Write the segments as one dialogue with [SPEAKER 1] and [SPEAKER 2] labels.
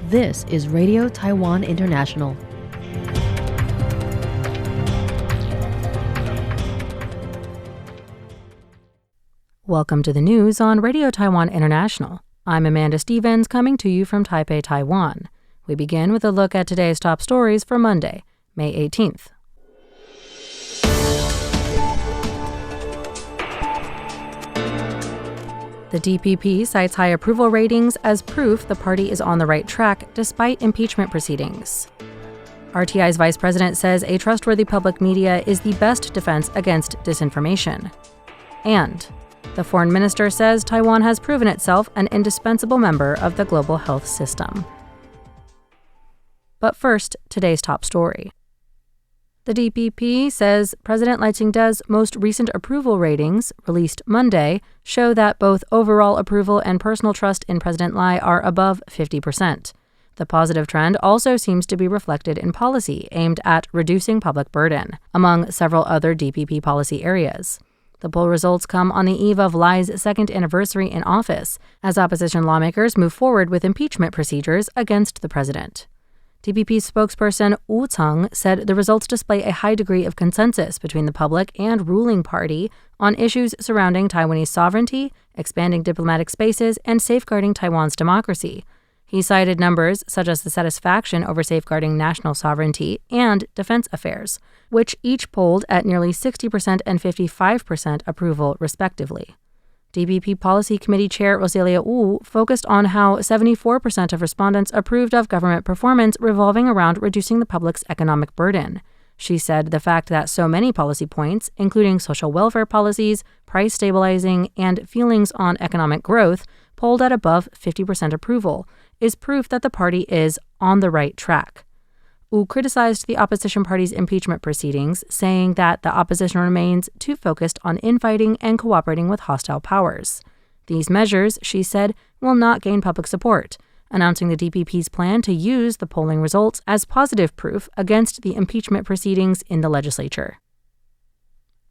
[SPEAKER 1] This is Radio Taiwan International.
[SPEAKER 2] Welcome to the news on Radio Taiwan International. I'm Amanda Stevens, coming to you from Taipei, Taiwan. We begin with a look at today's top stories for Monday, May 18th. The DPP cites high approval ratings as proof the party is on the right track despite impeachment proceedings. RTI's vice president says a trustworthy public media is the best defense against disinformation. And the foreign minister says Taiwan has proven itself an indispensable member of the global health system. But first, today's top story. The DPP says President Lai Ching-te's most recent approval ratings, released Monday, show that both overall approval and personal trust in President Lai are above 50%. The positive trend also seems to be reflected in policy aimed at reducing public burden, among several other DPP policy areas. The poll results come on the eve of Lai's second anniversary in office, as opposition lawmakers move forward with impeachment procedures against the president. DPP spokesperson Wu Ceng said the results display a high degree of consensus between the public and ruling party on issues surrounding Taiwanese sovereignty, expanding diplomatic spaces, and safeguarding Taiwan's democracy. He cited numbers such as the satisfaction over safeguarding national sovereignty and defense affairs, which each polled at nearly 60% and 55% approval, respectively. DPP Policy Committee Chair Roselia Wu focused on how 74% of respondents approved of government performance revolving around reducing the public's economic burden. She said the fact that so many policy points, including social welfare policies, price stabilizing, and feelings on economic growth, polled at above 50% approval, is proof that the party is on the right track. Wu criticized the opposition party's impeachment proceedings, saying that the opposition remains too focused on infighting and cooperating with hostile powers. These measures, she said, will not gain public support, announcing the DPP's plan to use the polling results as positive proof against the impeachment proceedings in the legislature.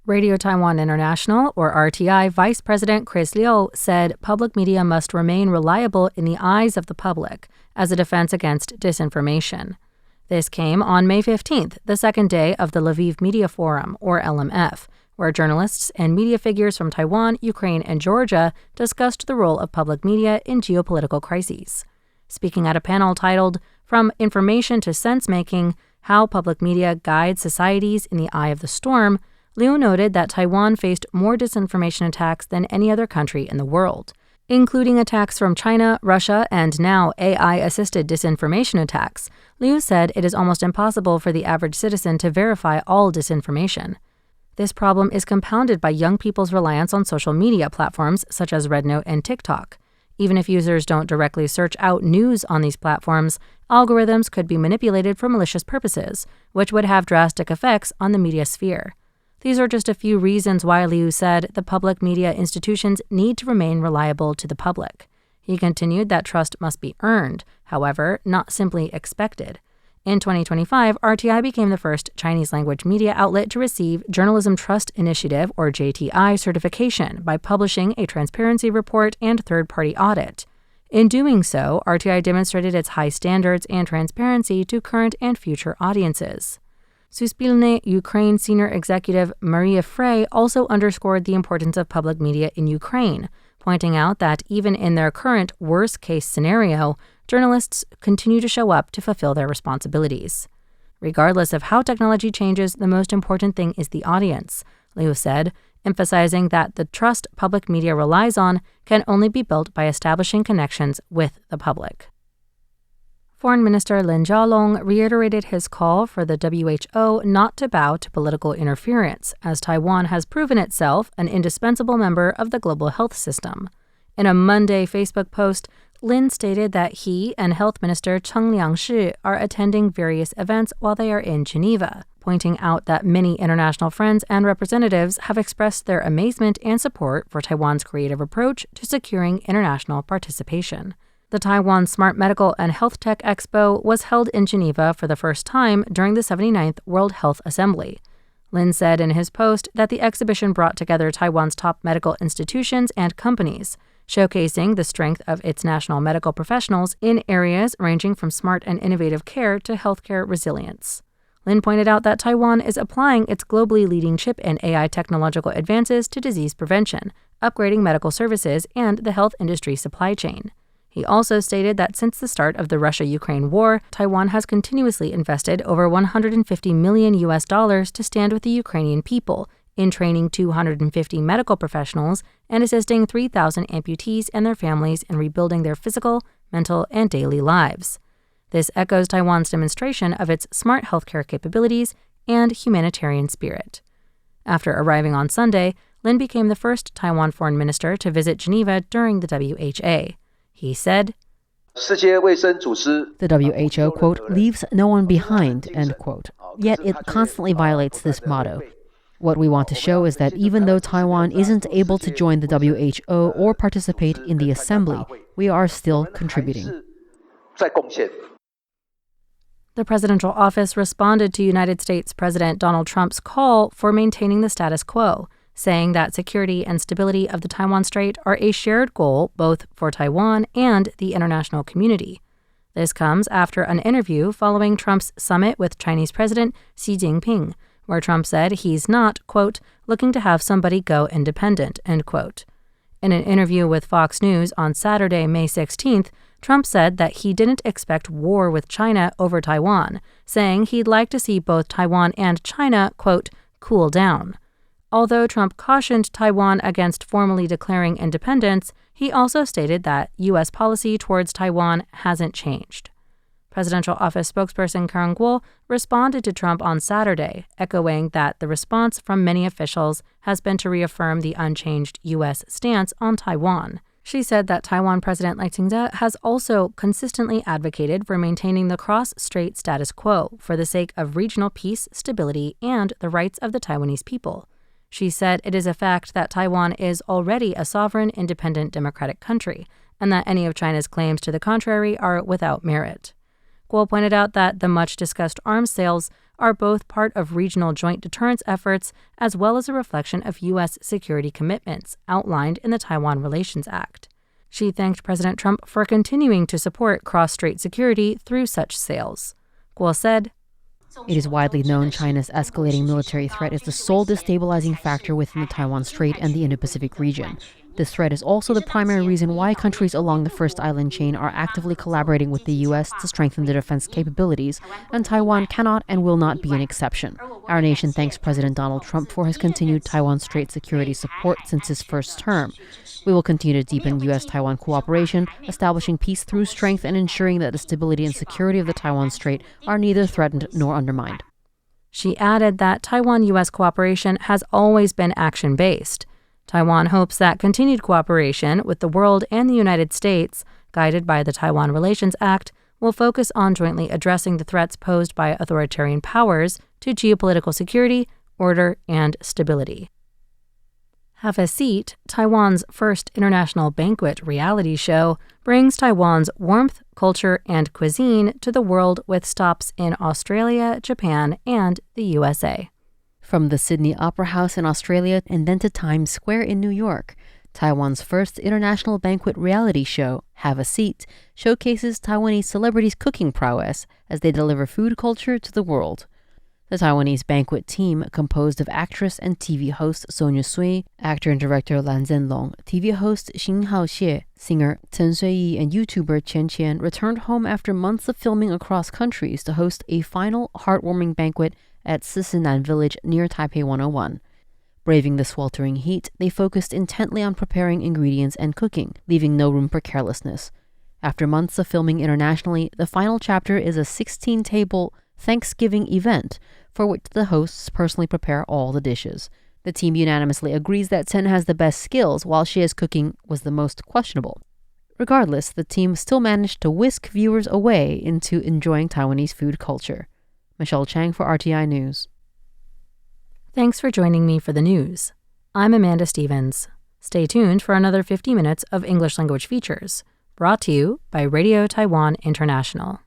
[SPEAKER 2] Radio Taiwan International, or RTI, Vice President Chris Liu said public media must remain reliable in the eyes of the public as a defense against disinformation. This came on May 15th, the second day of the Lviv Media Forum, or LMF, where journalists and media figures from Taiwan, Ukraine, and Georgia discussed the role of public media in geopolitical crises. Speaking at a panel titled, From Information to Sense-Making, How Public Media Guides Societies in the Eye of the Storm, Liu noted that Taiwan faced more disinformation attacks than any other country in the world, including attacks from China, Russia, and now AI-assisted disinformation attacks. Liu said it is almost impossible for the average citizen to verify all disinformation. This problem is compounded by young people's reliance on social media platforms such as RedNote and TikTok. Even if users don't directly search out news on these platforms, algorithms could be manipulated for malicious purposes, which would have drastic effects on the media sphere. These are just a few reasons why Liu said the public media institutions need to remain reliable to the public. He continued that trust must be earned, however, not simply expected. In 2025, RTI became the first Chinese-language media outlet to receive Journalism Trust Initiative, or JTI, certification by publishing a transparency report and third-party audit. In doing so, RTI demonstrated its high standards and transparency to current and future audiences. Suspilne Ukraine senior executive Maria Frey also underscored the importance of public media in Ukraine, pointing out that even in their current worst-case scenario, journalists continue to show up to fulfill their responsibilities. Regardless of how technology changes, the most important thing is the audience, Liu said, emphasizing that the trust public media relies on can only be built by establishing connections with the public. Foreign Minister Lin Jialong reiterated his call for the WHO not to bow to political interference, as Taiwan has proven itself an indispensable member of the global health system. In a Monday Facebook post, Lin stated that he and Health Minister Cheng Liangshi are attending various events while they are in Geneva, pointing out that many international friends and representatives have expressed their amazement and support for Taiwan's creative approach to securing international participation. The Taiwan Smart Medical and Health Tech Expo was held in Geneva for the first time during the 79th World Health Assembly. Lin said in his post that the exhibition brought together Taiwan's top medical institutions and companies, showcasing the strength of its national medical professionals in areas ranging from smart and innovative care to healthcare resilience. Lin pointed out that Taiwan is applying its globally leading chip and AI technological advances to disease prevention, upgrading medical services, and the health industry supply chain. He also stated that since the start of the Russia-Ukraine war, Taiwan has continuously invested over $150 million to stand with the Ukrainian people in training 250 medical professionals and assisting 3,000 amputees and their families in rebuilding their physical, mental, and daily lives. This echoes Taiwan's demonstration of its smart healthcare capabilities and humanitarian spirit. After arriving on Sunday, Lin became the first Taiwan foreign minister to visit Geneva during the WHA. He said,
[SPEAKER 1] The WHO, quote, leaves no one behind, end quote. Yet it constantly violates this motto. What we want to show is that even though Taiwan isn't able to join the WHO or participate in the assembly, we are still contributing.
[SPEAKER 2] The presidential office responded to United States President Donald Trump's call for maintaining the status quo, saying that security and stability of the Taiwan Strait are a shared goal both for Taiwan and the international community. This comes after an interview following Trump's summit with Chinese President Xi Jinping, where Trump said he's not, quote, looking to have somebody go independent, end quote. In an interview with Fox News on Saturday, May 16th, Trump said that he didn't expect war with China over Taiwan, saying he'd like to see both Taiwan and China, quote, cool down. Although Trump cautioned Taiwan against formally declaring independence, he also stated that U.S. policy towards Taiwan hasn't changed. Presidential Office spokesperson Karen Guo responded to Trump on Saturday, echoing that the response from many officials has been to reaffirm the unchanged U.S. stance on Taiwan. She said that Taiwan President Lai Ching-te has also consistently advocated for maintaining the cross-strait status quo for the sake of regional peace, stability, and the rights of the Taiwanese people. She said it is a fact that Taiwan is already a sovereign, independent, democratic country, and that any of China's claims to the contrary are without merit. Guo pointed out that the much-discussed arms sales are both part of regional joint deterrence efforts as well as a reflection of U.S. security commitments outlined in the Taiwan Relations Act. She thanked President Trump for continuing to support cross-strait security through such sales. Guo said,
[SPEAKER 1] It is widely known China's escalating military threat is the sole destabilizing factor within the Taiwan Strait and the Indo-Pacific region. This threat is also the primary reason why countries along the First Island chain are actively collaborating with the U.S. to strengthen their defense capabilities, and Taiwan cannot and will not be an exception. Our nation thanks President Donald Trump for his continued Taiwan Strait security support since his first term. We will continue to deepen U.S.-Taiwan cooperation, establishing peace through strength and ensuring that the stability and security of the Taiwan Strait are neither threatened nor undermined.
[SPEAKER 2] She added that Taiwan-U.S. cooperation has always been action-based. Taiwan hopes that continued cooperation with the world and the United States, guided by the Taiwan Relations Act, will focus on jointly addressing the threats posed by authoritarian powers to geopolitical security, order, and stability. Have a Seat, Taiwan's first international banquet reality show, brings Taiwan's warmth, culture, and cuisine to the world with stops in Australia, Japan, and the USA.
[SPEAKER 1] From the Sydney Opera House in Australia and then to Times Square in New York, Taiwan's first international banquet reality show, Have a Seat, showcases Taiwanese celebrities' cooking prowess as they deliver food culture to the world. The Taiwanese banquet team, composed of actress and TV host Sonia Sui, actor and director Lan Zhenlong, TV host Xin Haoxie, singer Chen Sui-yi, and YouTuber Qian Qian, returned home after months of filming across countries to host a final heartwarming banquet at Sisinan Village near Taipei 101. Braving the sweltering heat, they focused intently on preparing ingredients and cooking, leaving no room for carelessness. After months of filming internationally, the final chapter is a 16-table Thanksgiving event for which the hosts personally prepare all the dishes. The team unanimously agrees that Chen has the best skills, while Xie's cooking was the most questionable. Regardless, the team still managed to whisk viewers away into enjoying Taiwanese food culture. Michelle Chang for RTI News.
[SPEAKER 2] Thanks for joining me for the news. I'm Amanda Stevens. Stay tuned for another 50 minutes of English language features, brought to you by Radio Taiwan International.